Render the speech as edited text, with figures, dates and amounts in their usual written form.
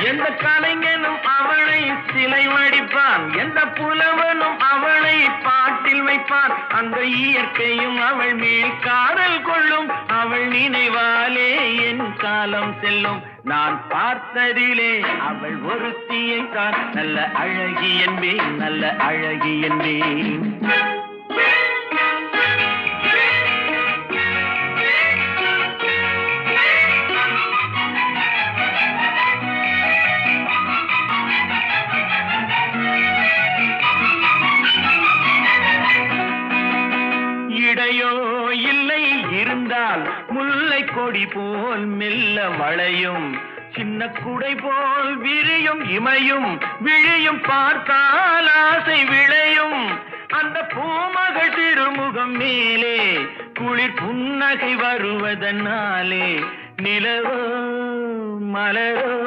எந்த கலைஞனும் அவளை சிலை வடிப்பான், எந்த புலவனும் அவளை பாட்டில் வைப்பான். அந்த இயற்கையும் அவள் மேல் காதல் கொள்ளும், அவள் நினைவாலே என் காலம் செல்லும். நான் பார்த்ததிலே அவள் ஒருத்தியை தான் நல்ல அழகி என்பேன், நல்ல அழகி என்பேன். இடையோ இல்லை இருந்தால் முல்லை கொடி போல் மெல்ல வளையும், சின்ன குடை போல் விரியும் இமையும் விழியும் பார்த்தால் ஆசை விளையும். அந்த பூமகள் திருமுகம் மேலே குளிர் புன்னகை வருவதனாலே நிலவோ மலரோ